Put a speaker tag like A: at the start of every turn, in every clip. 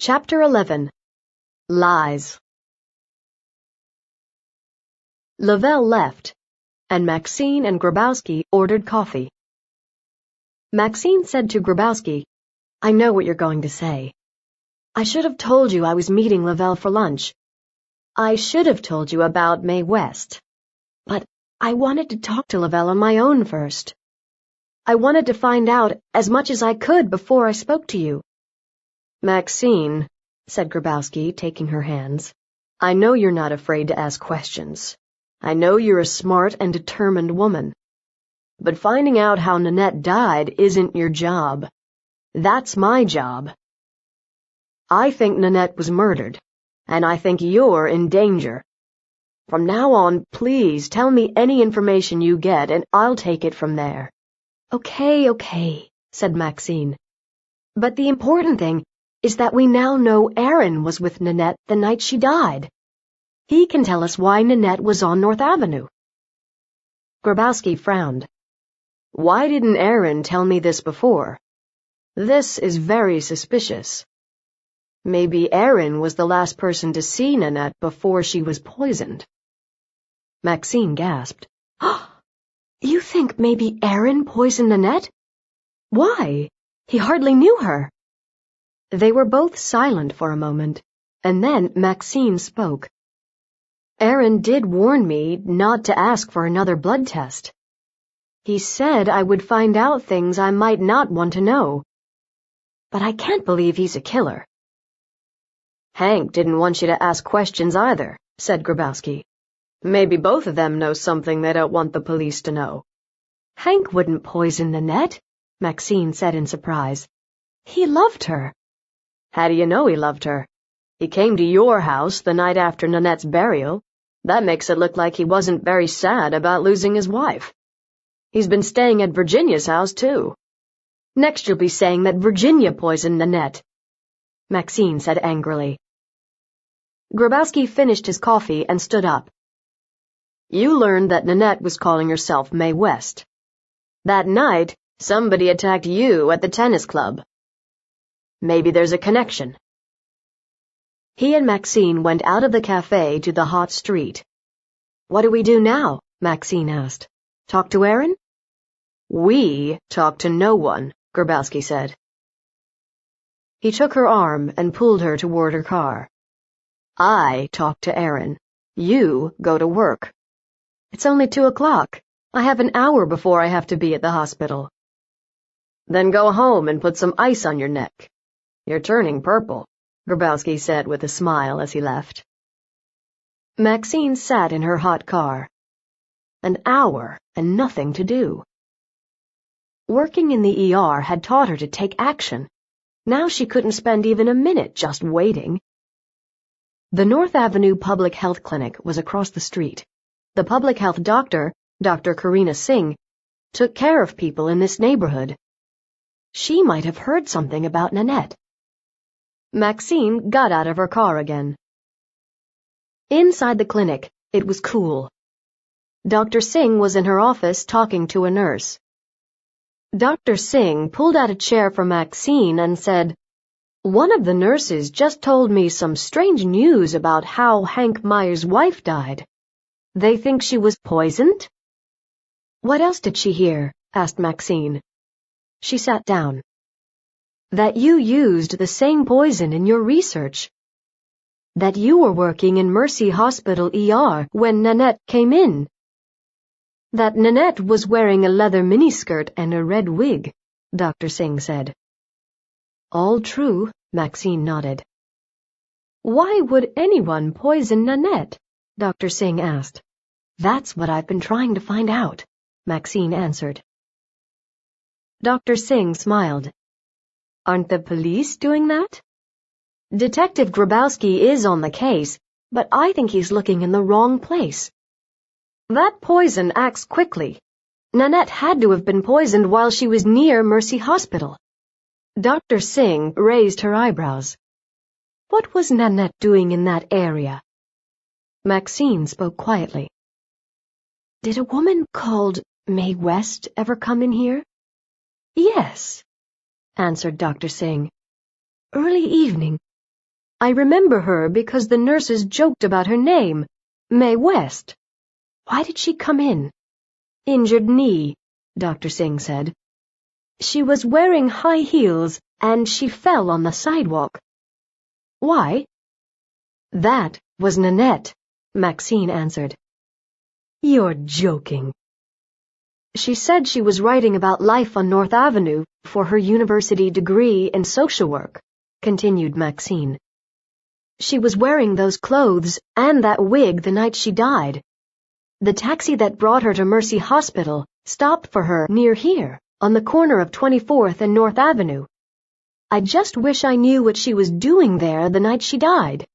A: Chapter 11. Lies. Lavelle left, and Maxine and Grabowski ordered coffee. Maxine said to Grabowski, "I know what you're going to say. I should have told you I was meeting Lavelle for lunch. I should have told you about Mae West. But I wanted to talk to Lavelle on my own first. I wanted to find out as much as I could before I spoke to you." "Maxine," said Grabowski, taking her hands, "I know you're not afraid to ask questions. I know you're a smart and determined woman. But finding out how Nanette died isn't your job. That's my job. I think Nanette was murdered, and I think you're in danger. From now on, please tell me any information you get, and I'll take it from there." Okay, said Maxine. "But the important thing is that we now know Aaron was with Nanette the night she died. He can tell us why Nanette was on North Avenue." Grabowski frowned. "Why didn't Aaron tell me this before? This is very suspicious. Maybe Aaron was the last person to see Nanette before she was poisoned." Maxine gasped. "You think maybe Aaron poisoned Nanette? Why? He hardly knew her." They were both silent for a moment, and then Maxine spoke. "Aaron did warn me not to ask for another blood test. He said I would find out things I might not want to know. But I can't believe he's a killer." "Hank didn't want you to ask questions either," said Grabowski. "Maybe both of them know something they don't want the police to know." "Hank wouldn't poison Nanette," Maxine said in surprise. "He loved her." "How do you know he loved her? He came to your house the night after Nanette's burial. That makes it look like he wasn't very sad about losing his wife. He's been staying at Virginia's house, too. Next you'll be saying that Virginia poisoned Nanette," Maxine said angrily. Grabowski finished his coffee and stood up. "You learned that Nanette was calling herself Mae West. That night, somebody attacked you at the tennis club. Maybe there's a connection." He and Maxine went out of the cafe to the hot street. "What do we do now?" Maxine asked. "Talk to Aaron?" "We talk to no one," Grabowski said. He took her arm and pulled her toward her car. "I talk to Aaron. You go to work. It's only 2:00. I have an hour before I have to be at the hospital." "Then go home and put some ice on your neck. You're turning purple," Grabowski said with a smile as he left. Maxine sat in her hot car. An hour and nothing to do. Working in the ER had taught her to take action. Now she couldn't spend even a minute just waiting. The North Avenue Public Health Clinic was across the street. The public health doctor, Dr. Karina Singh, took care of people in this neighborhood. She might have heard something about Nanette. Maxine got out of her car again. Inside the clinic, it was cool. Dr. Singh was in her office talking to a nurse. Dr. Singh pulled out a chair for Maxine and said, "One of the nurses just told me some strange news about how Hank Meyer's wife died. They think she was poisoned?" "What else did she hear?" asked Maxine. She sat down. "That you used the same poison in your research. That you were working in Mercy Hospital ER when Nanette came in. That Nanette was wearing a leather miniskirt and a red wig," Dr. Singh said. "All true," Maxine nodded. "Why would anyone poison Nanette?" Dr. Singh asked. "That's what I've been trying to find out," Maxine answered. Dr. Singh smiled. "Aren't the police doing that? Detective Grabowski is on the case, but I think he's looking in the wrong place. That poison acts quickly. Nanette had to have been poisoned while she was near Mercy Hospital." Dr. Singh raised her eyebrows. "What was Nanette doing in that area?" Maxine spoke quietly. "Did a woman called Mae West ever come in here?" "Yes," answered Dr. Singh. "Early evening, I remember her because the nurses joked about her name, Mae West. Why did she come in? Injured knee, Dr. Singh said. She was wearing high heels and she fell on the sidewalk. Why? That was Nanette, Maxine answered. You're joking. She said she was writing about life on North Avenue for her university degree in social work, continued Maxine. She was wearing those clothes and that wig the night she died. The taxi that brought her to Mercy Hospital stopped for her near here, on the corner of 24th and North Avenue. I just wish I knew what she was doing there the night she died.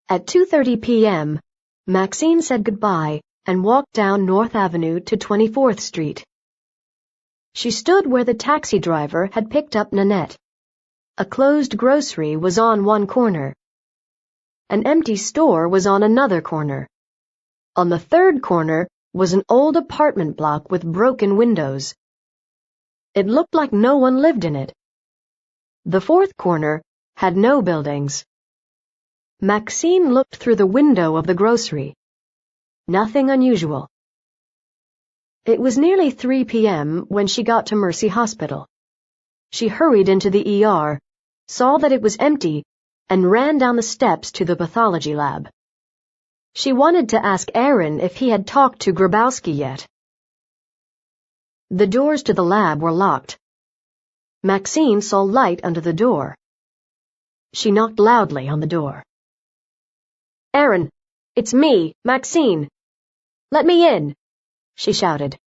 A: At 2:30 p.m., Maxine said goodbye and walked down North Avenue to 24th Street. She stood where the taxi driver had picked up Nanette. A closed grocery was on one corner. An empty store was on another corner. On the third corner was an old apartment block with broken windows. It looked like no one lived in it. The fourth corner had no buildings. Maxine looked through the window of the grocery. Nothing unusual. It was nearly 3 p.m. when she got to Mercy Hospital. She hurried into the ER, saw that it was empty, and ran down the steps to the pathology lab. She wanted to ask Aaron if he had talked to Grabowski yet. The doors to the lab were locked. Maxine saw light under the door. She knocked loudly on the door. Aaron, it's me, Maxine. Let me in, she shouted.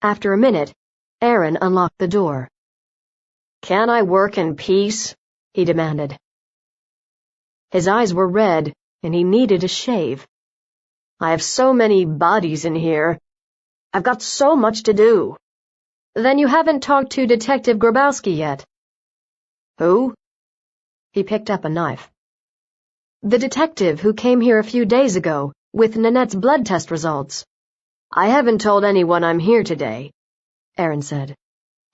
A: After a minute, Aaron unlocked the door. Can I work in peace? He demanded. His eyes were red, and he needed a shave. I have so many bodies in here. I've got so much to do. Then you haven't talked to Detective Grabowski yet. Who? He picked up a knife. The detective who came here a few days ago with Nanette's blood test results. I haven't told anyone I'm here today, Aaron said.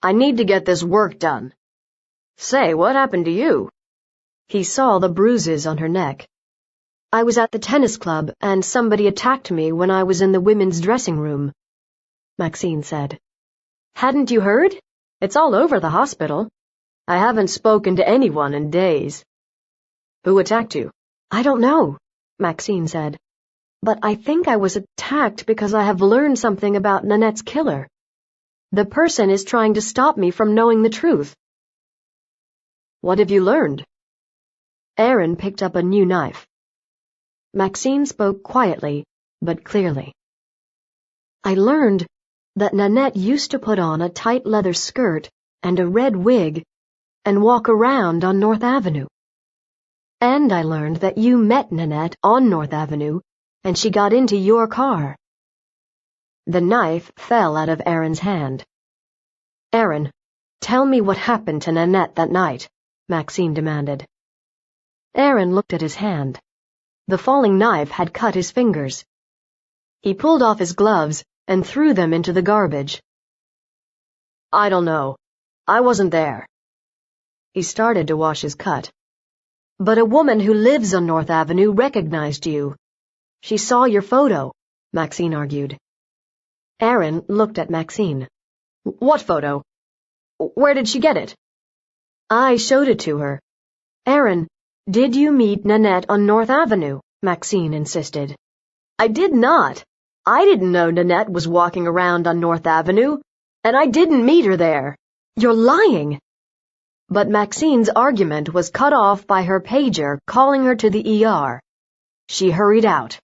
A: I need to get this work done. Say, what happened to you? He saw the bruises on her neck. I was at the tennis club and somebody attacked me when I was in the women's dressing room, Maxine said. Hadn't you heard? It's all over the hospital. I haven't spoken to anyone in days. Who attacked you? I don't know, Maxine said. But I think I was attacked because I have learned something about Nanette's killer. The person is trying to stop me from knowing the truth. What have you learned? Aaron picked up a new knife. Maxine spoke quietly, but clearly. I learned that Nanette used to put on a tight leather skirt and a red wig and walk around on North Avenue. And I learned that you met Nanette on North Avenue and she got into your car. The knife fell out of Aaron's hand. Aaron, tell me what happened to Nanette that night, Maxine demanded. Aaron looked at his hand. The falling knife had cut his fingers. He pulled off his gloves and threw them into the garbage. I don't know. I wasn't there. He started to wash his cut. But a woman who lives on North Avenue recognized you. She saw your photo, Maxine argued. Aaron looked at Maxine. What photo? Where did she get it? I showed it to her. Aaron, did you meet Nanette on North Avenue? Maxine insisted. I did not. I didn't know Nanette was walking around on North Avenue, and I didn't meet her there. You're lying. But Maxine's argument was cut off by her pager calling her to the ER. She hurried out.